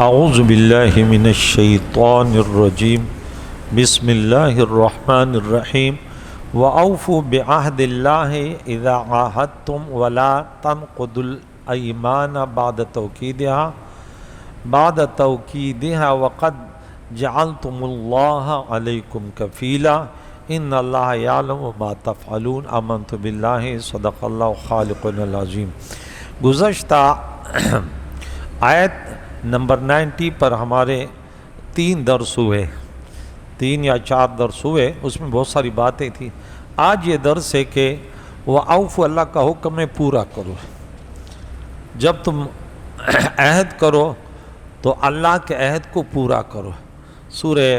اعوذ باللہ من الشیطان الرجیم بسم اللہ الرحمن الرحیم وَأَوْفُوا بِعَهْدِ اللَّهِ إِذَا عَاهَدتُّمْ وَلَا تَنْقُضُوا الْأَيْمَانَ بَعْدَ تَوْكِيدِهَا وَقَدْ جَعَلْتُمُ اللَّهَ عَلَيْكُمْ كَفِيلًا إِنَّ اللَّهَ يَعْلَمُ مَا تَفْعَلُونَ آمَنْتُ بِاللَّهِ صدق اللہ خالقنا العظیم۔ گزشتہ آیت نمبر 90 پر ہمارے 3 درس ہوئے، 3 یا 4 درس ہوئے، اس میں بہت ساری باتیں تھیں۔ آج یہ درس ہے کہ وہ اوفو، اللہ کا حکم ہے پورا کرو۔ جب تم عہد کرو تو اللہ کے عہد کو پورا کرو۔ سورہ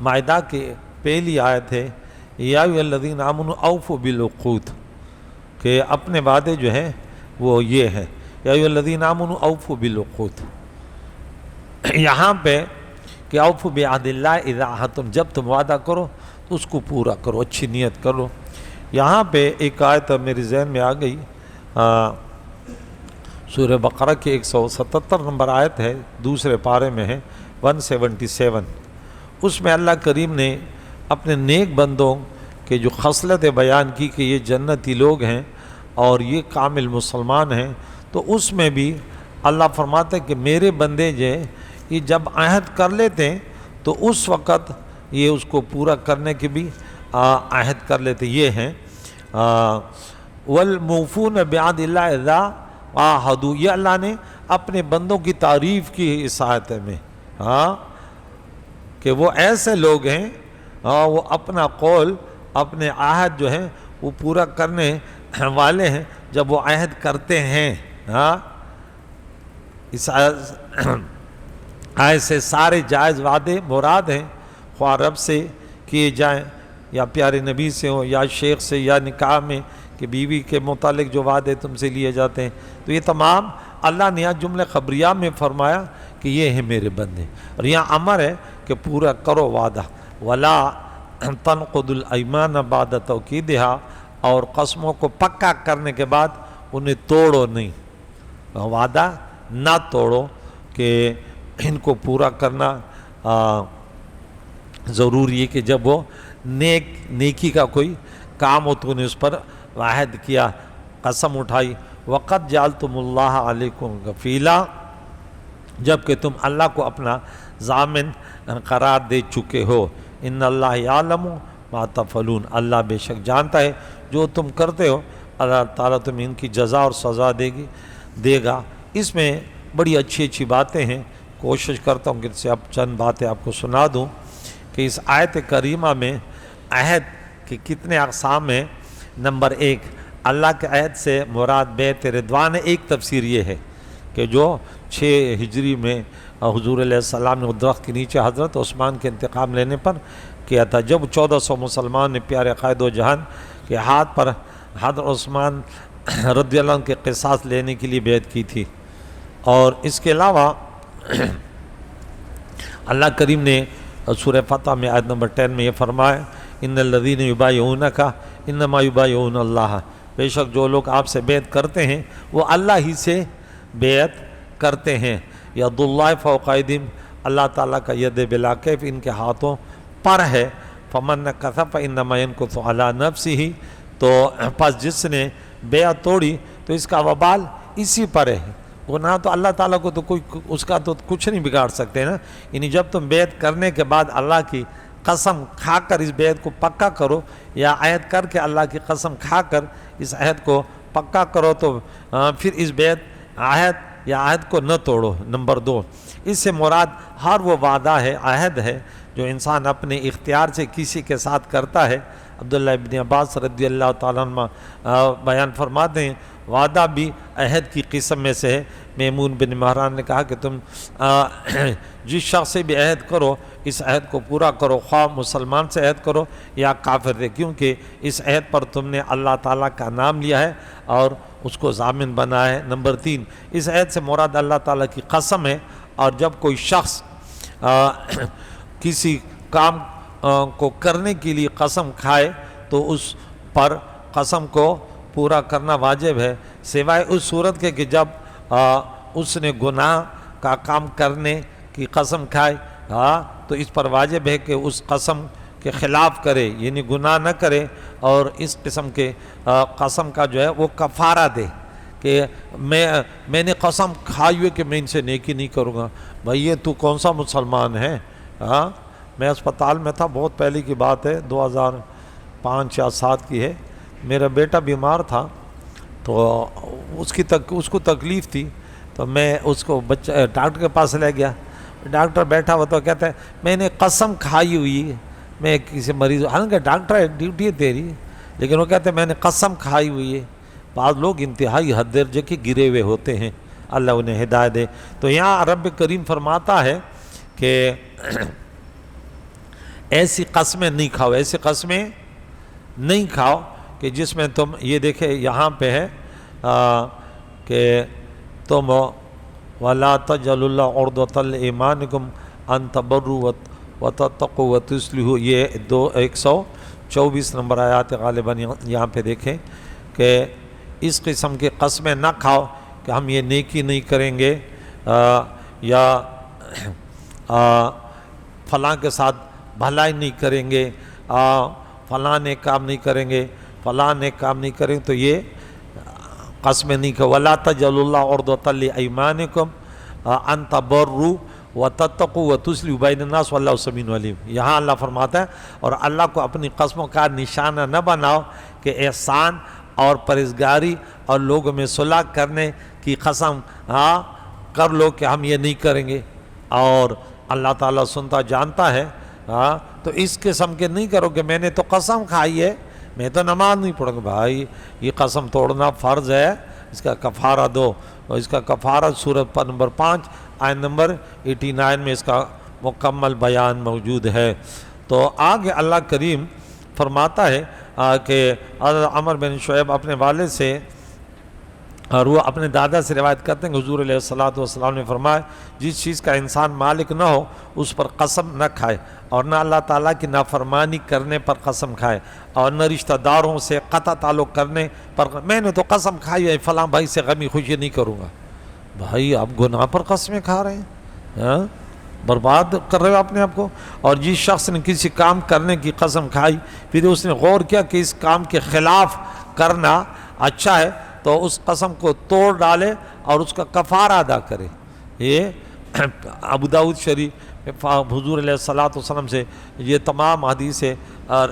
مائدہ کی پہلی آیت ہے یا ایھا الذین آمنوا اوفوا بالعقود، کہ اپنے وعدے جو ہیں وہ یہ ہے، یا ایھا الذین آمنوا اوفوا بالعقود۔ یہاں پہ کہ اوفوا بعہد اللہ اذا عاہدتم، جب تم وعدہ کرو تو اس کو پورا کرو، اچھی نیت کرو۔ یہاں پہ ایک آیت میرے ذہن میں آ گئی، سورہ بقرہ کی 177 نمبر آیت ہے، دوسرے پارے میں ہے 177۔ اس میں اللہ کریم نے اپنے نیک بندوں کے جو خصلتیں بیان کی کہ یہ جنتی لوگ ہیں اور یہ کامل مسلمان ہیں، تو اس میں بھی اللہ فرماتے کہ میرے بندے جو یہ جب عہد کر لیتے ہیں تو اس وقت یہ اس کو پورا کرنے کے بھی عہد کر لیتے۔ یہ ہیں والموفون بعہد اللہ اذا عاہدوا، یہ اللہ نے اپنے بندوں کی تعریف کی ہے اس آیت میں، کہ وہ ایسے لوگ ہیں وہ اپنا قول، اپنے عہد جو ہیں وہ پورا کرنے والے ہیں جب وہ عہد کرتے ہیں۔ اس آیت سے سارے جائز وعدے مراد ہیں، خواہ رب سے کیے جائیں یا پیارے نبی سے ہوں یا شیخ سے یا نکاح میں کہ بیوی کے متعلق جو وعدے تم سے لیے جاتے ہیں، تو یہ تمام اللہ نے یہاں جملہ خبریہ میں فرمایا کہ یہ ہیں میرے بندے، اور یہاں امر ہے کہ پورا کرو وعدہ۔ وَلَا تَنْقُضُوا الْأَيْمَانَ بَعْدَ تَوْكِيدِهَا، اور قسموں کو پکا کرنے کے بعد انہیں توڑو نہیں، وعدہ نہ توڑو، کہ ان کو پورا کرنا ضروری ہے کہ جب وہ نیکی کا کوئی کام ہو تو انہیں اس پر عہد کیا، قسم اٹھائی۔ وَقَدْ جَعَلْتُمُ اللَّهَ عَلَيْكُمْ كَفِيلًا، جبکہ تم اللہ کو اپنا ضامن قرار دے چکے ہو۔ إِنَّ اللَّهَ يَعْلَمُ مَا تَفْعَلُونَ، اللہ بے شک جانتا ہے جو تم کرتے ہو، اللہ تعالیٰ تمہیں ان کی جزا اور سزا دے گا۔ اس میں بڑی اچھی اچھی باتیں ہیں، کوشش کرتا ہوں کہ اس سے اب چند باتیں آپ کو سنا دوں کہ اس آیت کریمہ میں عہد کے کتنے اقسام ہیں۔ نمبر 1، اللہ کے عہد سے مراد بیعت رضوان ہے۔ ایک تفسیر یہ ہے کہ جو 6 ہجری میں حضور علیہ السلام نے درخت کے نیچے حضرت عثمان کے انتقام لینے پر کیا تھا، جب 1400 مسلمان نے پیارے قائد و جہان کے ہاتھ پر حضرت عثمان رضی اللہ عنہ کے قصاص لینے کے لیے بیعت کی تھی۔ اور اس کے علاوہ اللہ کریم نے سورہ فتح میں آیت نمبر 10 میں یہ فرمایا، ان الذین یبایعونک انما یبایعون اللہ، بے شک جو لوگ آپ سے بیعت کرتے ہیں وہ اللہ ہی سے بیعت کرتے ہیں۔ ید اللہ فوق ایدیہم، اللہ تعالیٰ کا ید بلا کیف ان کے ہاتھوں پر ہے۔ فمن نکث فانما ینکث علی نفسہ، تو پس جس نے بیعت توڑی تو اس کا وبال اسی پر ہے۔ گناہ تو اللہ تعالیٰ کو تو کوئی اس کا تو کچھ نہیں بگاڑ سکتے نا، یعنی جب تم بیعت کرنے کے بعد اللہ کی قسم کھا کر اس بیعت کو پکا کرو، یا عہد کر کے اللہ کی قسم کھا کر اس عہد کو پکا کرو، تو پھر اس بیعت عہد کو نہ توڑو۔ نمبر 2، اس سے مراد ہر وہ وعدہ ہے، عہد ہے جو انسان اپنے اختیار سے کسی کے ساتھ کرتا ہے۔ عبداللہ ابن عباس رضی اللہ تعالیٰ عنہ بیان فرماتے ہیں وعدہ بھی عہد کی قسم میں سے ہے۔ میمون بن مہران نے کہا کہ تم جس شخص سے بھی عہد کرو اس عہد کو پورا کرو، خواہ مسلمان سے عہد کرو یا کافر سے، کیونکہ اس عہد پر تم نے اللہ تعالیٰ کا نام لیا ہے اور اس کو ضامن بنا ہے۔ نمبر 3، اس عہد سے مراد اللہ تعالیٰ کی قسم ہے، اور جب کوئی شخص کسی کام کو کرنے کے لیے قسم کھائے تو اس پر قسم کو پورا کرنا واجب ہے، سوائے اس صورت کے کہ جب اس نے گناہ کا کام کرنے کی قسم کھائے تو اس پر واجب ہے کہ اس قسم کے خلاف کرے، یعنی گناہ نہ کرے، اور اس قسم کے قسم کا جو ہے وہ کفارہ دے کہ میں نے قسم کھائی ہوئی کہ میں ان سے نیکی نہیں کروں گا۔ بھائی یہ تو کون سا مسلمان ہے؟ میں اسپتال میں تھا، بہت پہلے کی بات ہے، 2005 یا 2007 کی ہے۔ میرا بیٹا بیمار تھا تو اس کو تکلیف تھی، تو میں اس کو ڈاکٹر کے پاس لے گیا۔ ڈاکٹر بیٹھا ہوا تو کہتا ہے میں نے قسم کھائی ہوئی ہے میں کسی مریض، حالانکہ ڈاکٹر ہے، ڈیوٹی ہے تیری، لیکن وہ کہتے ہیں میں نے قسم کھائی ہوئی ہے۔ بعض لوگ انتہائی حد درجے کے گرے ہوئے ہوتے ہیں، اللہ انہیں ہدایت دے۔ تو یہاں رب کریم فرماتا ہے کہ ایسی قسمیں نہیں کھاؤ، ایسی قسمیں نہیں کھاؤ کہ جس میں تم، یہ دیکھیں یہاں پہ ہے کہ تم وَلَا تَجْعَلُوا اللَّهَ عُرْضَةً لِأَيْمَانِكُمْ أَن تَبَرُّوا وَتَتَّقُوا وَتُصْلِحُوا، یہ 124 نمبر آیات غالباً یہاں پہ دیکھیں کہ اس قسم کی قسمیں نہ کھاؤ کہ ہم یہ نیکی نہیں کریں گے یا فلاں کے ساتھ بھلائی نہیں کریں گے، فلاں نے کام نہیں کریں گے، فلاں نے کام نہیں کریں، تو یہ قسمیں نہیں کہ وَلَا تَجْعَلُوا اللَّهَ عُرْضَةً لِأَيْمَانِكُمْ أَن تَبَرُّوا وَتَتَّقُوا وَتُصْلِحُوا بَيْنَ النَّاسِ وَاللَّهُ سَمِيعٌ عَلِيمٌ۔ یہاں اللہ فرماتا ہے اور اللہ کو اپنی قسموں کا نشانہ نہ بناؤ کہ احسان اور پرہیزگاری اور لوگوں میں صلح کرنے کی قسم کر لو کہ ہم یہ نہیں کریں گے، اور اللہ تعالیٰ سنتا جانتا ہے۔ تو اس قسم کے نہیں کرو کہ میں نے تو قسم کھائی ہے، میں تو نماز نہیں پڑھوں گا۔ بھائی یہ قسم توڑنا فرض ہے، اس کا کفارہ دو، اور اس کا کفارہ سورۃ نمبر 5 آیت نمبر 89 میں اس کا مکمل بیان موجود ہے۔ تو آگے اللہ کریم فرماتا ہے کہ عمر بن شعیب اپنے والد سے اور وہ اپنے دادا سے روایت کرتے ہیں کہ حضور علیہ السلام نے فرمایا جس چیز کا انسان مالک نہ ہو اس پر قسم نہ کھائے، اور نہ اللہ تعالیٰ کی نافرمانی کرنے پر قسم کھائے، اور نہ رشتہ داروں سے قطع تعلق کرنے پر۔ میں نے تو قسم کھائی ہے فلاں بھائی سے غمی خوشی نہیں کروں گا۔ بھائی آپ گناہ پر قسمیں کھا رہے ہیں، برباد کر رہے ہو اپنے آپ کو۔ اور جس شخص نے کسی کام کرنے کی قسم کھائی پھر اس نے غور کیا کہ اس کام کے خلاف کرنا اچھا ہے تو اس قسم کو توڑ ڈالے اور اس کا کفارہ ادا کرے۔ یہ ابو داؤد شریف حضور علیہ السلام سے یہ تمام حدیث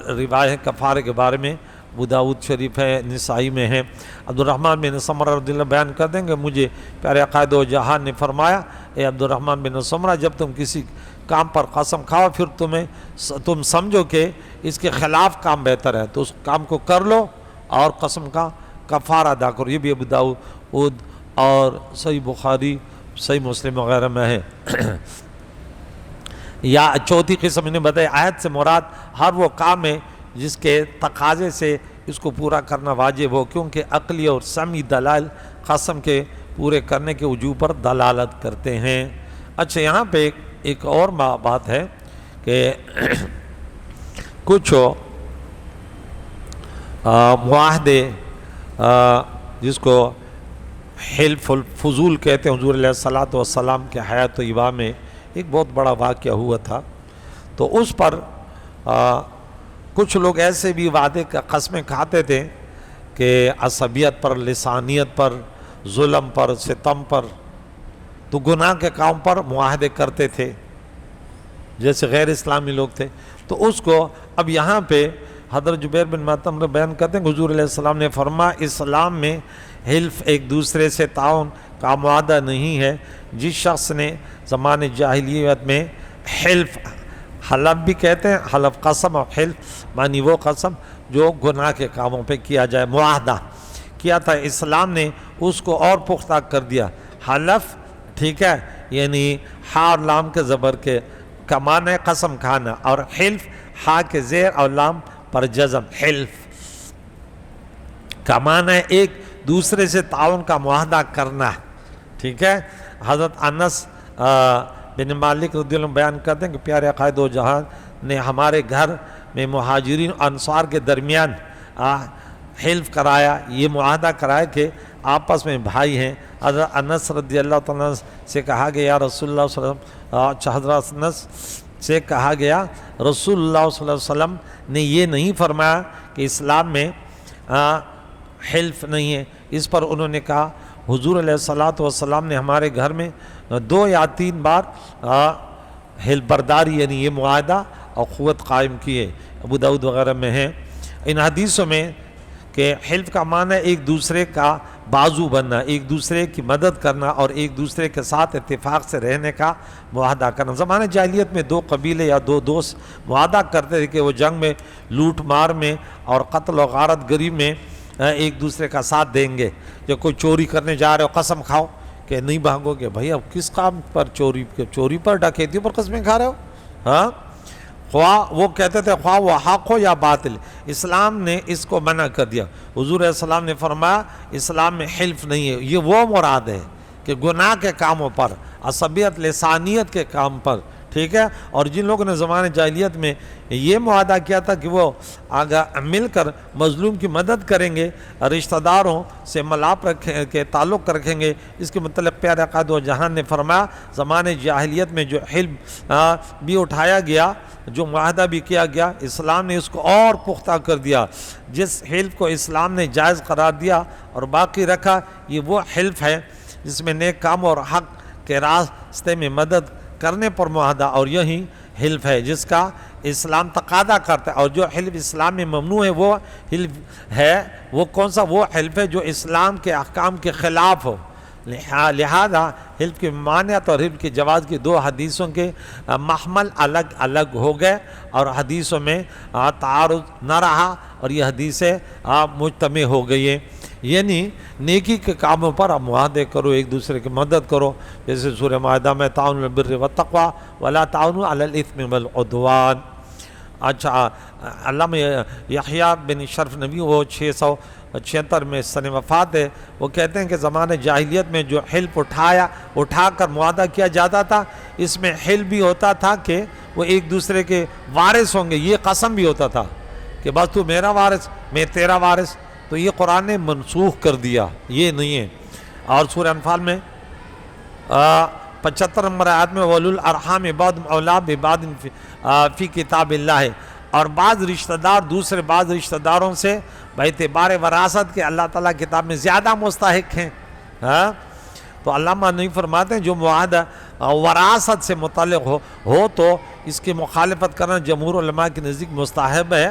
روایت کفارے کے بارے میں ابو داؤد شریف ہے، نسائی میں ہے۔ عبدالرحمن بن سمرہ رضی اللہ بیان کر دیں گے مجھے پیارے قائد و جہان نے فرمایا اے عبدالرحمن بن سمرہ جب تم کسی کام پر قسم کھاؤ پھر تم سمجھو کہ اس کے خلاف کام بہتر ہے تو اس کام کو کر لو اور قسم کا کفارہ ادا کرو۔ یہ بھی ابو داؤد اور صحیح بخاری صحیح مسلم وغیرہ میں ہے۔ یا چوتھی قسم انہیں بتائی آیت سے مراد ہر وہ کام ہے جس کے تقاضے سے اس کو پورا کرنا واجب ہو، کیونکہ عقلی اور سمعی دلائل قسم کے پورے کرنے کے وجوب پر دلالت کرتے ہیں۔ اچھا یہاں پہ ایک اور بات ہے کہ کچھ معاہدے جس کو حلف الفضول کہتے ہیں، حضور علیہ السلام کے حیات طیبہ میں ایک بہت بڑا واقعہ ہوا تھا، تو اس پر کچھ لوگ ایسے بھی وعدے کا قسمیں کھاتے تھے کہ عصبیت پر، لسانیت پر، ظلم پر، ستم پر، تو گناہ کے کام پر معاہدے کرتے تھے جیسے غیر اسلامی لوگ تھے۔ تو اس کو اب یہاں پہ حضرت جبیر بن مطعم بیان کرتے ہیں کہ حضور علیہ السلام نے فرمایا اسلام میں حلف ایک دوسرے سے تعاون کا معاہدہ نہیں ہے۔ جس شخص نے زمانے جاہلیت میں حلف، حلف بھی کہتے ہیں، حلف قسم اور حلف معنی وہ قسم جو گناہ کے کاموں پہ کیا جائے، معاہدہ کیا تھا، اسلام نے اس کو اور پختہ کر دیا۔ حلف ٹھیک ہے، یعنی ہا اور لام کے زبر کے کا معنی ہے قسم کھانا، اور حلف ہا کے زیر اور لام پر جزم، حلف کا معنی ہے ایک دوسرے سے تعاون کا معاہدہ کرنا، ٹھیک ہے۔ حضرت انس بن مالک رضی اللہ عنہ بیان کرتے ہیں کہ پیارے قائد و جہان نے ہمارے گھر میں مہاجرین اور انصار کے درمیان حلف کرایا، یہ معاہدہ کرایا کہ آپس میں بھائی ہیں۔ حضرت انس رضی اللہ تعالیٰ سے کہا گیا یا رسول اللہ صلی اللہ علیہ وسلم، حضرت انس سے کہا گیا رسول اللہ صلی اللہ علیہ وسلم نے یہ نہیں فرمایا کہ اسلام میں حلف نہیں ہے۔ اس پر انہوں نے کہا حضور علیہ الصلاۃ والسلام نے ہمارے گھر میں 2 یا 3 بار حلف برداری یعنی یہ معاہدہ اور قوت قائم کی ہے، ابو داؤد وغیرہ میں ہیں۔ ان حدیثوں میں کہ حلف کا معنی ایک دوسرے کا بازو بننا، ایک دوسرے کی مدد کرنا اور ایک دوسرے کے ساتھ اتفاق سے رہنے کا معاہدہ کرنا۔ زمانہ جاہلیت میں 2 قبیلے یا 2 دوست معاہدہ کرتے تھے کہ وہ جنگ میں، لوٹ مار میں اور قتل و غارت گری میں ایک دوسرے کا ساتھ دیں گے۔ جب کوئی چوری کرنے جا رہے ہو قسم کھاؤ کہ نہیں بھاگو گے۔ بھائی اب کس کام پر چوری پر ڈکیتیوں پر قسمیں کھا رہے ہو؟ ہاں، خواہ وہ کہتے تھے خواہ وہ حق ہو یا باطل، اسلام نے اس کو منع کر دیا۔ حضور علیہ السلام نے فرمایا اسلام میں حلف نہیں ہے۔ یہ وہ مراد ہے کہ گناہ کے کاموں پر، عصبیت لسانیت کے کام پر، ٹھیک ہے۔ اور جن لوگوں نے زمانے جاہلیت میں یہ معاہدہ کیا تھا کہ وہ مل کر مظلوم کی مدد کریں گے، رشتہ داروں سے ملاپ رکھیں کے تعلق رکھیں گے، اس کے متعلق پیارے آقا دو جہان نے فرمایا زمانے جاہلیت میں جو حلف بھی اٹھایا گیا، جو معاہدہ بھی کیا گیا، اسلام نے اس کو اور پختہ کر دیا۔ جس حلف کو اسلام نے جائز قرار دیا اور باقی رکھا، یہ وہ حلف ہے جس میں نیک کام اور حق کے راستے میں مدد کرنے پر معاہدہ، اور یہی حلف ہے جس کا اسلام تقاضا کرتا ہے۔ اور جو حلف اسلام میں ممنوع ہے وہ حلف ہے، وہ کون سا؟ وہ حلف ہے جو اسلام کے احکام کے خلاف ہو۔ لہذا حلف کی ممانعت اور حلف کے جواز کی 2 حدیثوں کے محمل الگ الگ ہو گئے اور حدیثوں میں تعارض نہ رہا، اور یہ حدیثیں مجتمع ہو گئی ہیں۔ یعنی نیکی کے کاموں پر آپ معاہدے کرو، ایک دوسرے کی مدد کرو، جیسے سورہ مائدہ میں تعاونوا علی البر والتقوی ولا تعاونوا علی الاثم والعدوان۔ اچھا، علامہ یحییٰ بن شرف نبی، وہ 676 میں سن وفات ہے، وہ کہتے ہیں کہ زمانے جاہلیت میں جو حلف اٹھا کر معاہدہ کیا جاتا تھا، اس میں حلف بھی ہوتا تھا کہ وہ ایک دوسرے کے وارث ہوں گے، یہ قسم بھی ہوتا تھا کہ بس تو میرا وارث، میں تیرا وارث۔ تو یہ قرآن نے منسوخ کر دیا، یہ نہیں ہے۔ اور سورہ انفال میں 75 نمبر آیت میں وَأُولُو الْأَرْحَامِ بَعْضُهُمْ أَوْلَىٰ بِبَعْضٍ فِي کتاب اللہ ہے، اور بعض رشتہ دار دوسرے بعض رشتہ داروں سے باعتبار وراثت کے اللہ تعالیٰ کتاب میں زیادہ مستحق ہیں۔ تو علامہ نہیں فرماتے ہیں جو معاہدہ وراثت سے متعلق ہو تو اس کی مخالفت کرنا جمہور علماء کے نزدیک مستحب ہے،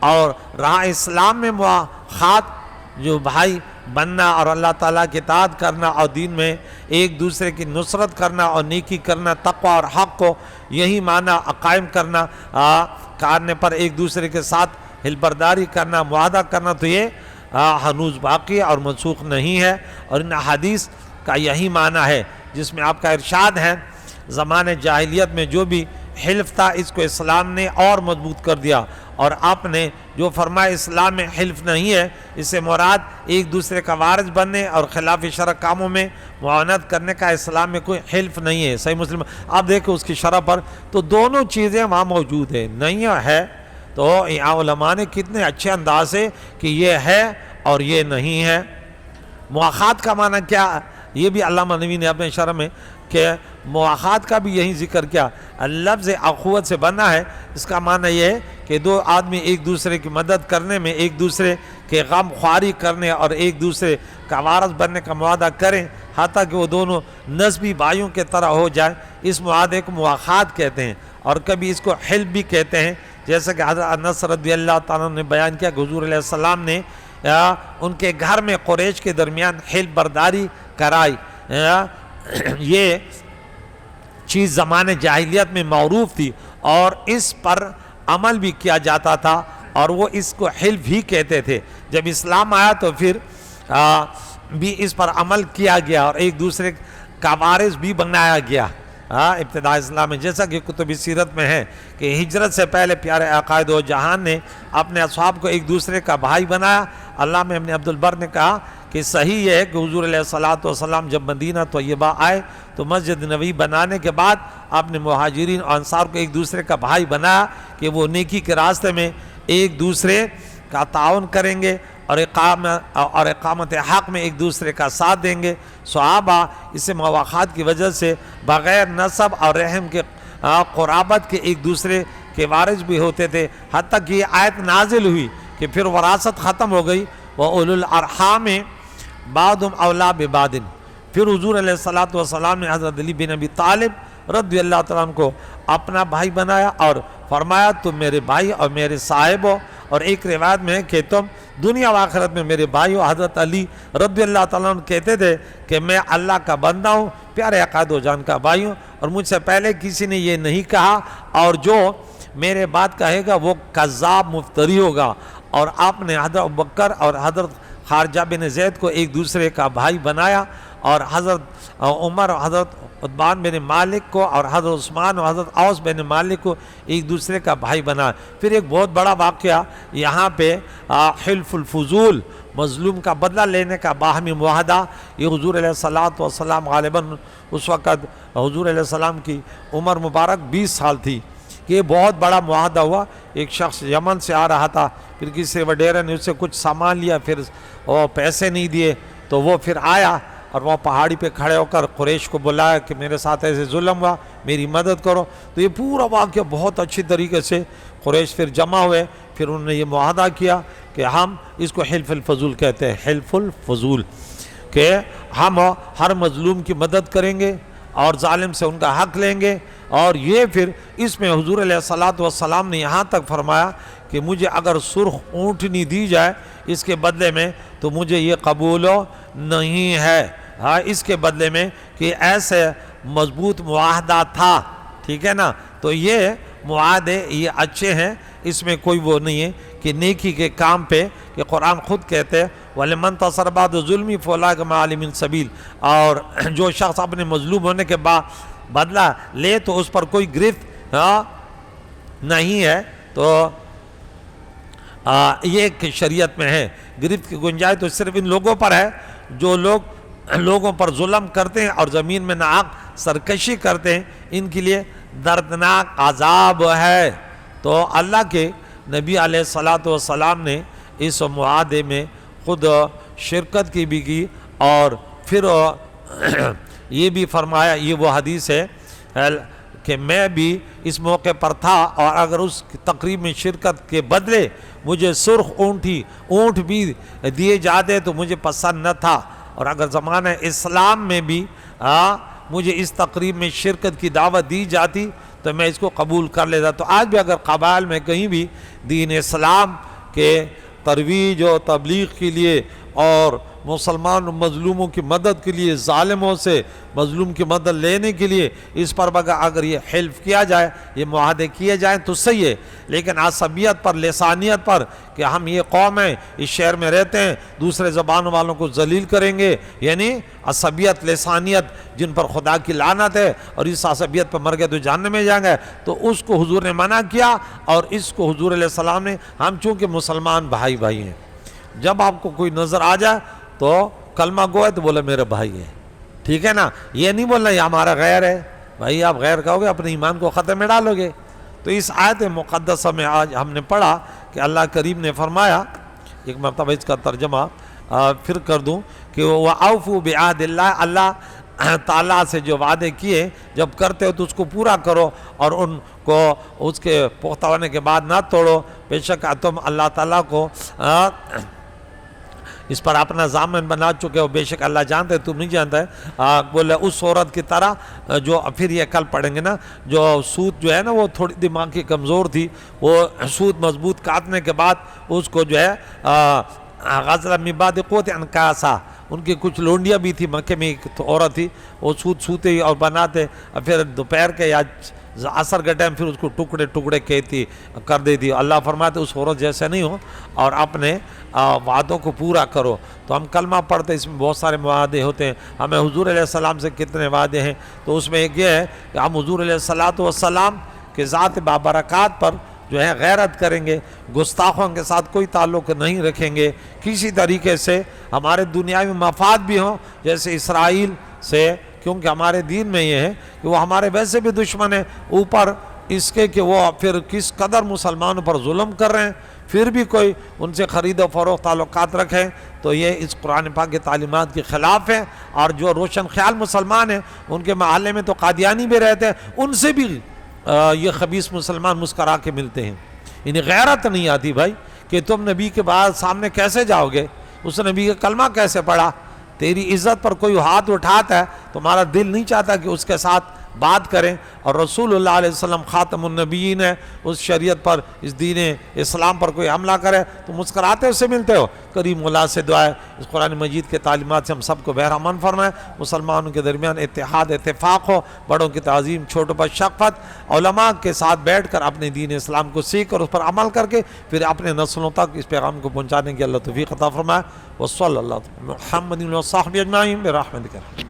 اور راہ اسلام میں مواخات جو بھائی بننا اور اللہ تعالیٰ کی اطاعت کرنا اور دین میں ایک دوسرے کی نصرت کرنا اور نیکی کرنا، تقوی اور حق کو یہی معنی قائم کرنے پر ایک دوسرے کے ساتھ حلف برداری کرنا، معاہدہ کرنا، تو یہ ہنوز باقی اور منسوخ نہیں ہے۔ اور ان حدیث کا یہی معنی ہے جس میں آپ کا ارشاد ہے زمانے جاہلیت میں جو بھی حلف تھا اس کو اسلام نے اور مضبوط کر دیا، اور آپ نے جو فرمایا اسلام میں حلف نہیں ہے، اس سے مراد ایک دوسرے کا وارث بننے اور خلاف شرع کاموں میں معاونت کرنے کا اسلام میں کوئی حلف نہیں ہے۔ صحیح مسلم آپ دیکھیں اس کی شرح پر تو دونوں چیزیں وہاں موجود ہیں، نہیں ہے تو علماء نے کتنے اچھے انداز سے کہ یہ ہے اور یہ نہیں ہے۔ مواخات کا معنی کیا؟ یہ بھی علامہ نووی نے اپنے شرح میں کہ مواخات کا بھی یہی ذکر کیا، لفظ اخوت سے بنا ہے، اس کا معنی یہ ہے کہ 2 آدمی ایک دوسرے کی مدد کرنے میں، ایک دوسرے کے غم خواری کرنے اور ایک دوسرے کا وارث بننے کا معاہدہ کریں، حتیٰ کہ وہ دونوں نسبی بھائیوں کے طرح ہو جائیں، اس معاہدے کو مواخات کہتے ہیں، اور کبھی اس کو حلف بھی کہتے ہیں، جیسا کہ حضرت انس رضی اللہ تعالیٰ نے بیان کیا کہ حضور علیہ السلام نے ان کے گھر میں قریش کے درمیان حلف برداری کرائی۔ یہ چیز زمانے جاہلیت میں معروف تھی اور اس پر عمل بھی کیا جاتا تھا، اور وہ اس کو حلف ہی کہتے تھے۔ جب اسلام آیا تو پھر بھی اس پر عمل کیا گیا اور ایک دوسرے کا وارث بھی بنایا گیا ابتداء اسلام میں، جیسا کہ کتب سیرت میں ہے کہ ہجرت سے پہلے پیارے آقا دو جہان نے اپنے اصحاب کو ایک دوسرے کا بھائی بنایا۔ علامہ ابن عبد البر نے کہا کہ صحیح یہ ہے کہ حضور علیہ الصلوۃ جب مدینہ طیبہ آئے تو مسجد نبوی بنانے کے بعد آپ نے مہاجرین اور انصار کو ایک دوسرے کا بھائی بنایا کہ وہ نیکی کے راستے میں ایک دوسرے کا تعاون کریں گے اور اقامت حق میں ایک دوسرے کا ساتھ دیں گے۔ صحابہ اسے مواخات کی وجہ سے بغیر نسب اور رحم کے قرابت کے ایک دوسرے کے وارث بھی ہوتے تھے، حتیٰ کہ یہ آیت نازل ہوئی کہ پھر وراثت ختم ہو گئی، وَأُولُو الْأَرْحَامِ بَعْضُهُمْ أَوْلَىٰ بِبَعْضٍ۔ پھر حضور علیہ الصلوۃ نے حضرت علی بن ابی طالب رضی اللہ تعالیٰ عنہ کو اپنا بھائی بنایا اور فرمایا تم میرے بھائی اور میرے صاحب ہو، اور ایک روایت میں ہے کہ تم دنیا و آخرت میں میرے بھائی ہو۔ حضرت علی رضی اللہ تعالیٰ عنہ کہتے تھے کہ میں اللہ کا بندہ ہوں، پیارے آقا دو جان کا بھائی ہوں، اور مجھ سے پہلے کسی نے یہ نہیں کہا، اور جو میرے بات کہے گا وہ کذاب مفتری ہوگا۔ اور آپ نے حضرت ابوبکر اور حضرت خارجہ بن زید کو ایک دوسرے کا بھائی بنایا، اور حضرت عمر اور حضرت عثمان بن مالک کو اور حضرت عثمان اور حضرت اوس بن مالک کو ایک دوسرے کا بھائی بنایا۔ پھر ایک بہت بڑا واقعہ یہاں پہ حلف الفضول، مظلوم کا بدلہ لینے کا باہمی معاہدہ، یہ حضور علیہ السلام غالباً اس وقت حضور علیہ السلام کی عمر مبارک 20 سال تھی کہ یہ بہت بڑا معاہدہ ہوا۔ ایک شخص یمن سے آ رہا تھا، پھر کسی وڈیرے نے اس سے کچھ سامان لیا، پھر وہ پیسے نہیں دیے تو وہ پھر آیا اور وہ پہاڑی پہ کھڑے ہو کر قریش کو بلایا کہ میرے ساتھ ایسے ظلم ہوا، میری مدد کرو۔ تو یہ پورا واقعہ بہت اچھی طریقے سے قریش پھر جمع ہوئے، پھر انہوں نے یہ معاہدہ کیا کہ ہم اس کو حلف الفضول کہتے ہیں، حلف الفضول، کہ ہم ہر مظلوم کی مدد کریں گے اور ظالم سے ان کا حق لیں گے۔ اور یہ پھر اس میں حضور علیہ السلام نے یہاں تک فرمایا کہ مجھے اگر سرخ اونٹنی دی جائے اس کے بدلے میں تو مجھے یہ قبول نہیں ہے، ہاں اس کے بدلے میں کہ ایسے مضبوط معاہدہ تھا، ٹھیک ہے نا۔ تو یہ معاہدے یہ اچھے ہیں، اس میں کوئی وہ نہیں ہے کہ نیکی کے کام پہ، کہ قرآن خود کہتے ہیں وَلِمَنْ تَصَرَّ بَعْدَ ظُلْمِ فَأُولَٰئِکَ مَعَ الْمُنْ سَبِیلٌ، اور جو شخص اپنے مظلوم ہونے کے بعد بدلہ لے تو اس پر کوئی گرفت نہیں ہے۔ تو یہ ایک شریعت میں ہے، گرفت کی گنجائش تو صرف ان لوگوں پر ہے جو لوگوں پر ظلم کرتے ہیں اور زمین میں ناحق سرکشی کرتے ہیں، ان کے لیے دردناک عذاب ہے۔ تو اللہ کے نبی علیہ السلام نے اس معاہدے میں خود شرکت کی اور پھر یہ بھی فرمایا، یہ وہ حدیث ہے کہ میں بھی اس موقع پر تھا، اور اگر اس تقریب میں شرکت کے بدلے مجھے سرخ اونٹ بھی دیے جاتے تو مجھے پسند نہ تھا، اور اگر زمانہ اسلام میں بھی مجھے اس تقریب میں شرکت کی دعوت دی جاتی تو میں اس کو قبول کر لیتا۔ تو آج بھی اگر قبائل میں کہیں بھی دین اسلام کے ترویج و تبلیغ کے لیے اور مسلمان مظلوموں کی مدد کے لیے، ظالموں سے مظلوم کی مدد لینے کے لیے اس پر اگر یہ حلف کیا جائے، یہ معاہدے کیے جائیں تو صحیح ہے، لیکن عصبیت پر، لسانیت پر کہ ہم یہ قوم ہیں، اس شہر میں رہتے ہیں، دوسرے زبان والوں کو ذلیل کریں گے، یعنی عصبیت، لسانیت جن پر خدا کی لعنت ہے، اور اس عصبیت پر مر گئے تو جہنم میں جائیں گے، تو اس کو حضور نے منع کیا۔ اور اس کو حضور علیہ السلام نے، ہم چونکہ مسلمان بھائی ہیں، جب آپ کو کوئی نظر آ جائے تو کلمہ گو ہے تو بولا میرا بھائی ہے، ٹھیک ہے نا، یہ نہیں بولنا یہ ہمارا غیر ہے۔ بھائی آپ غیر کہو گے اپنے ایمان کو خطرے میں ڈالو گے۔ تو اس آیت مقدسہ میں آج ہم نے پڑھا کہ اللہ کریم نے فرمایا، ایک مرتبہ اس کا ترجمہ پھر کر دوں کہ وَأَوْفُوا بِعَهْدِ اللَّهِ، اللہ تعالیٰ سے جو وعدے کیے جب کرتے ہو تو اس کو پورا کرو، اور ان کو اس کے پختہ ہونے کے بعد نہ توڑو، بے شک تم اللہ تعالیٰ کو اس پر اپنا ضامن بنا چکے ہو، بے شک اللہ جانتے ہے، تم نہیں جانتا ہے۔ بولے اس عورت کی طرح جو پھر یہ کل پڑھیں گے نا، جو سوت جو ہے نا وہ تھوڑی دماغ کی کمزور تھی، وہ سوت مضبوط کاٹنے کے بعد اس کو جو ہے غزل من بعد قوت انکاسا، ان کی کچھ لونڈیاں بھی تھی، مکے میں ایک عورت تھی، وہ سوت سوتے اور بناتے، پھر دوپہر کے یا عصر کے ٹائم پھر اس کو ٹکڑے ٹکڑے کہتی کر دیتی۔ اللہ فرماتے اس عورت جیسے نہیں ہو اور اپنے وعدوں کو پورا کرو۔ تو ہم کلمہ پڑھتے، اس میں بہت سارے وعدے ہوتے ہیں، ہمیں حضور علیہ السلام سے کتنے وعدے ہیں، تو اس میں ایک یہ ہے کہ ہم حضور علیہ السلام کے ذات بابرکات پر جو ہے غیرت کریں گے، گستاخوں کے ساتھ کوئی تعلق نہیں رکھیں گے، کسی طریقے سے ہمارے دنیاوی مفاد بھی ہوں جیسے اسرائیل سے، کیونکہ ہمارے دین میں یہ ہے کہ وہ ہمارے ویسے بھی دشمن ہیں، اوپر اس کے کہ وہ پھر کس قدر مسلمانوں پر ظلم کر رہے ہیں، پھر بھی کوئی ان سے خرید و فروخت تعلقات رکھے تو یہ اس قرآن پاک کی تعلیمات کے خلاف ہے. اور جو روشن خیال مسلمان ہیں ان کے محلے میں تو قادیانی بھی رہتے ہیں, ان سے بھی یہ خبیث مسلمان مسکرا کے ملتے ہیں. انہیں غیرت نہیں آتی بھائی کہ تم نبی کے بعد سامنے کیسے جاؤ گے, اس نبی کا کلمہ کیسے پڑھا, تیری عزت پر کوئی ہاتھ اٹھاتا ہے تمہارا دل نہیں چاہتا کہ اس کے ساتھ بات کریں. اور رسول اللہ علیہ وسلم خاتم النبیین ہے, اس شریعت پر, اس دین اسلام پر کوئی حملہ کرے تو مسکراتے اس سے ملتے ہو. کریم مولا سے دعا ہے اس قرآن مجید کے تعلیمات سے ہم سب کو بہرامند فرمائے, مسلمانوں کے درمیان اتحاد اتفاق ہو, بڑوں کی تعظیم چھوٹوں پر شفقت, علماء کے ساتھ بیٹھ کر اپنے دین اسلام کو سیکھ اور اس پر عمل کر کے پھر اپنے نسلوں تک اس پیغام کو پہنچانے کی اللہ توفیق عطا فرمائے. وصلی اللہ محمد و صحبہ اجمعین برحمتک.